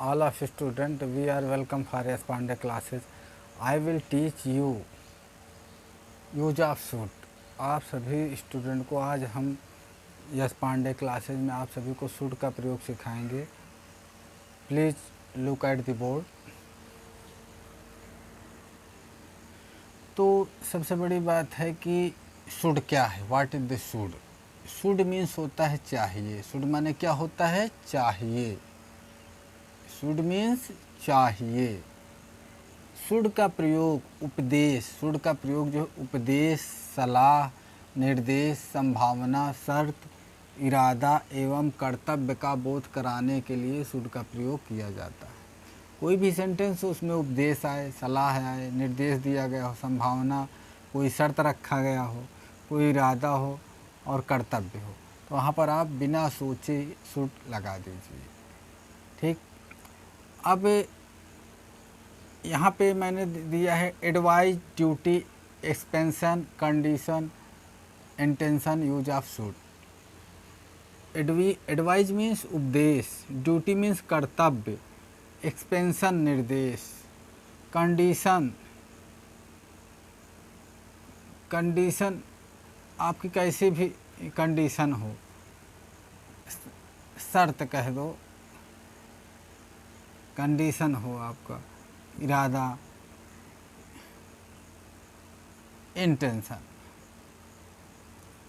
all of student, we are welcome for S Pandey classes. I will teach you use of suit. आप सभी student को आज हम yes Pandey classes में आप सभी को सूट का प्रयोग सिखाएंगे। Please look at the board. तो सबसे बड़ी बात है कि शुड क्या है, what is the should. Should means होता है चाहिए। शुड माने क्या होता है, चाहिए। शुड मीन्स चाहिए। शुड का प्रयोग उपदेश, शुड का प्रयोग जो उपदेश, सलाह, निर्देश, संभावना, शर्त, इरादा एवं कर्तव्य का बोध कराने के लिए शुड का प्रयोग किया जाता है। कोई भी सेंटेंस हो उसमें उपदेश आए, सलाह आए, निर्देश दिया गया हो, संभावना, कोई शर्त रखा गया हो, कोई इरादा हो और कर्तव्य हो, तो वहाँ पर आप बिना सोचे शुड लगा दीजिए। ठीक। अब यहाँ पे मैंने दिया है advise, duty, expansion, condition, intention, use of should. Advise means उपदेश, ड्यूटी मीन्स कर्तव्य, एक्सपेंशन निर्देश, कंडीशन आपकी कैसी भी कंडीशन हो, शर्त कह दो, कंडीशन हो आपका, इरादा, इंटेंशन,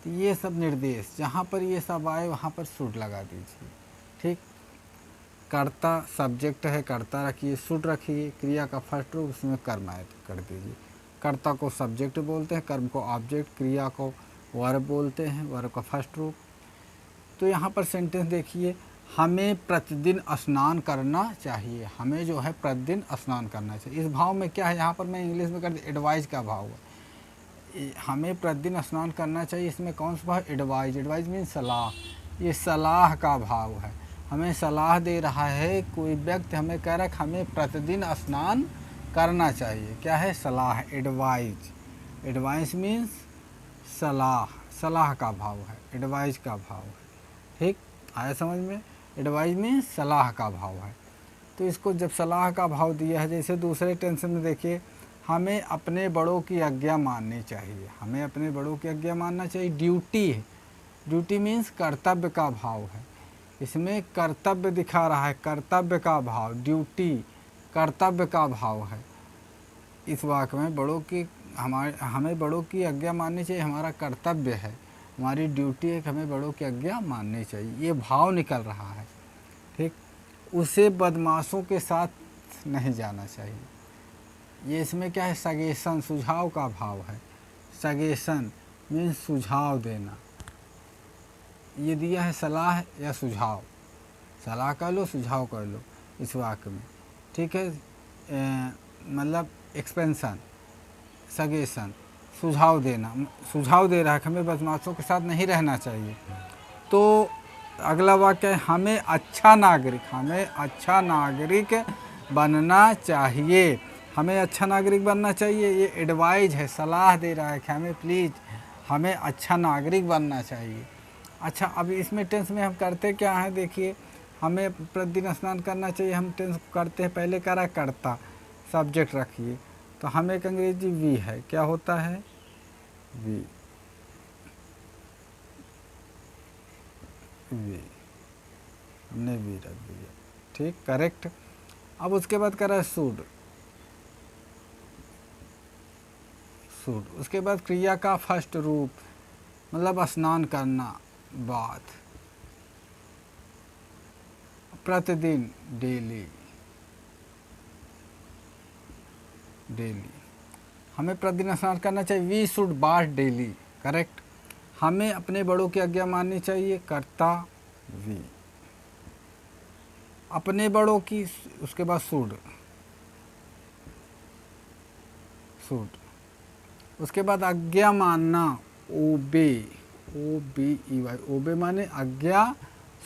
तो ये सब निर्देश जहाँ पर ये सब आए वहाँ पर शुड लगा दीजिए। ठीक। कर्ता सब्जेक्ट है, कर्ता रखिए, शुड रखिए, क्रिया का फर्स्ट रूप उसमें कर्म ऐड कर दीजिए। कर्ता को सब्जेक्ट बोलते हैं, कर्म को ऑब्जेक्ट, क्रिया को वर्ब बोलते हैं, वर्ब का फर्स्ट रूप। तो यहाँ पर सेंटेंस देखिए, हमें प्रतिदिन स्नान करना चाहिए। हमें जो है प्रतिदिन स्नान करना चाहिए। इस भाव में क्या है, यहाँ पर मैं इंग्लिश में कर एडवाइज का भाव है। हमें प्रतिदिन स्नान करना चाहिए, इसमें कौन सा भाव, एडवाइज। एडवाइज मीन सलाह, ये सलाह का भाव है। हमें सलाह दे रहा है कोई व्यक्ति, हमें कह रहा है हमें प्रतिदिन स्नान करना चाहिए। क्या है, सलाह, एडवाइज। एडवाइज मीन्स सलाह, सलाह का भाव है, एडवाइज का भाव है। ठीक, आया समझ में। एडवाइज में सलाह का भाव है। तो इसको जब सलाह का भाव दिया है, जैसे दूसरे टेंशन में देखिए, हमें अपने बड़ों की आज्ञा माननी चाहिए। हमें अपने बड़ों की आज्ञा मानना चाहिए, ड्यूटी है। ड्यूटी मीन्स कर्तव्य का भाव है। इसमें कर्तव्य दिखा रहा है, कर्तव्य का भाव, ड्यूटी कर्तव्य का भाव है। इस वाक्य में बड़ों की हमें बड़ों की आज्ञा माननी चाहिए, हमारा कर्तव्य है, हमारी ड्यूटी है कि हमें बड़ों की आज्ञा माननी चाहिए, ये भाव निकल रहा है। ठीक। उसे बदमाशों के साथ नहीं जाना चाहिए। ये इसमें क्या है, सजेशन, सुझाव का भाव है। सजेशन मीन्स सुझाव देना। ये दिया है सलाह या सुझाव, सलाह कर लो, सुझाव कर लो इस वाक्य में। ठीक है। मतलब एक्सपेंशन, सजेशन, सुझाव देना, सुझाव दे रहा है कि हमें बदमाशों के साथ नहीं रहना चाहिए। तो अगला वाक्य है, हमें अच्छा नागरिक, हमें अच्छा नागरिक बनना चाहिए। हमें अच्छा नागरिक बनना चाहिए, ये एडवाइज है, सलाह दे रहा है कि हमें प्लीज़ हमें अच्छा नागरिक बनना चाहिए। अच्छा, अब इसमें टेंस में हम करते क्या हैं, देखिए, हमें प्रतिदिन स्नान करना चाहिए, हम टेंस करते हैं, पहले करा करता, सब्जेक्ट रखिए, तो हमें एक अंग्रेजी वी है, क्या होता है, वी, वी, हमने वी रख दिया। ठीक, करेक्ट। अब उसके बाद करा शुड, शुड। उसके बाद क्रिया का फर्स्ट रूप, मतलब स्नान करना, बाथ, प्रतिदिन, डेली, डेली, हमें प्रतिदिन स्नान करना चाहिए, we should bath daily, correct. हमें अपने बड़ों की आज्ञा माननी चाहिए, कर्ता, वी, अपने बड़ों की, उसके बाद शुड, शुड। उसके बाद आज्ञा मानना, ओबे, ओ बी ई वाई, ओबे माने आज्ञा।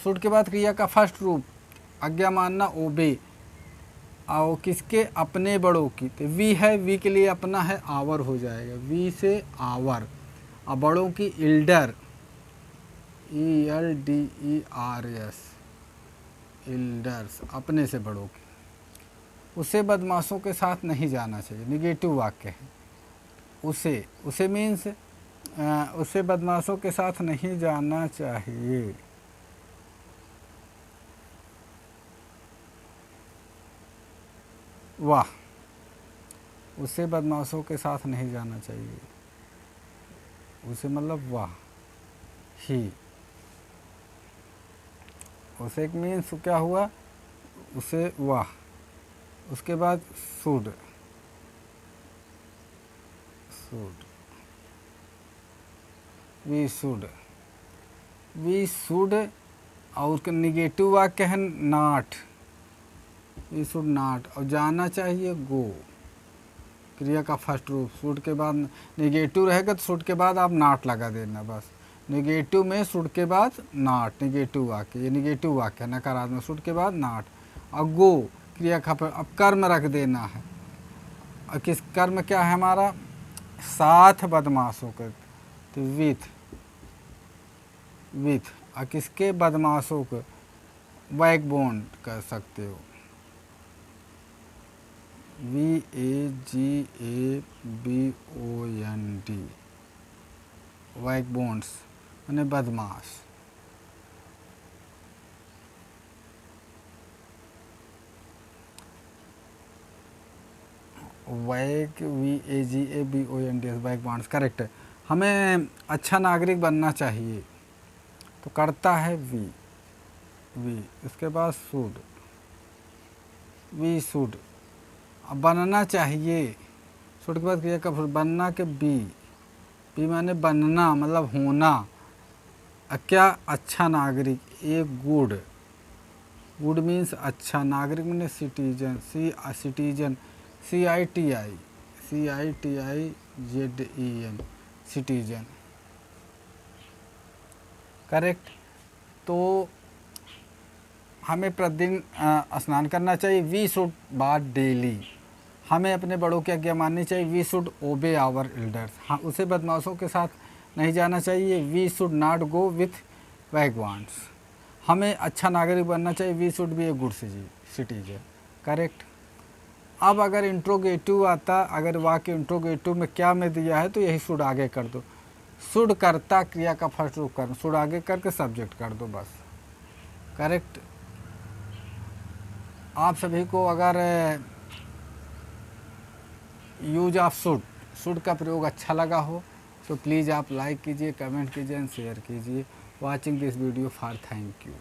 शुड के बाद क्रिया का फर्स्ट रूप, आज्ञा मानना, ओबे, आओ किसके, अपने बड़ों की, तो वी है, वी के लिए अपना है, आवर हो जाएगा, वी से आवर। अब बड़ों की, इल्डर, ELDERS, एल्डर्स, अपने से बड़ों के, उसे बदमाशों के साथ नहीं जाना चाहिए, निगेटिव वाक्य है। उसे मीन्स उसे बदमाशों के साथ नहीं जाना चाहिए। वाह, उसे बदमाशों के साथ नहीं जाना चाहिए, उसे मतलब वाह ही, उसे एक मीन्स क्या हुआ, उसे वाह, उसके बाद शुड, वी शुड, और निगेटिव वाक्य है नॉट, वी शुड नॉट, और जाना चाहिए गो, क्रिया का फर्स्ट रूप। शुड के बाद निगेटिव रहेगा तो शुड के बाद आप नॉट लगा देना बस। निगेटिव में शुड के बाद नॉट, निगेटिव वाक्य, ये निगेटिव वाक्य है, नकारात्मक, शुड के बाद नॉट, और गो क्रिया का अब कर्म रख देना है। और किस कर्म क्या है हमारा, साथ बदमाशों के, तो विथ, और किसके, बदमाशों को, बैक बॉन्ड कर सकते हो, VAGABOND, बैक बॉन्ड्स यानी बदमाश। वैक VAGABONDS, बैक बॉन्ड्स, करेक्ट है। हमें अच्छा नागरिक बनना चाहिए तो करता है वी, इसके बाद शुड, वी शुड, अब बनना चाहिए, शुड के बाद क्रिया का बनना के बी माने बनना मतलब होना, क्या, अच्छा नागरिक, ए गुड मीन्स अच्छा, नागरिक माने citizen, citizen, CITIZEN, citizen, correct. तो हमें प्रतिदिन स्नान करना चाहिए, वी शुड बाथ डेली, हमें अपने बड़ों की आज्ञा माननी चाहिए, we should obey our elders, हाँ, उसे बदमाशों के साथ नहीं जाना चाहिए, we should not go with vagabonds, हमें अच्छा नागरिक बनना चाहिए, we should be a good citizen, correct. अब अगर इंट्रोगेटिव आता, अगर वाक्य इंट्रोगेटिव में क्या में दिया है तो यही शुड आगे कर दो, शुड करता क्रिया का फर्स्ट रूप कर, शुड आगे करके सब्जेक्ट कर दो बस, करेक्ट। आप सभी को अगर यूज ऑफ शुड का प्रयोग अच्छा लगा हो तो प्लीज़ आप लाइक कीजिए, कमेंट कीजिए एंड शेयर कीजिए। Watching this video for thank you.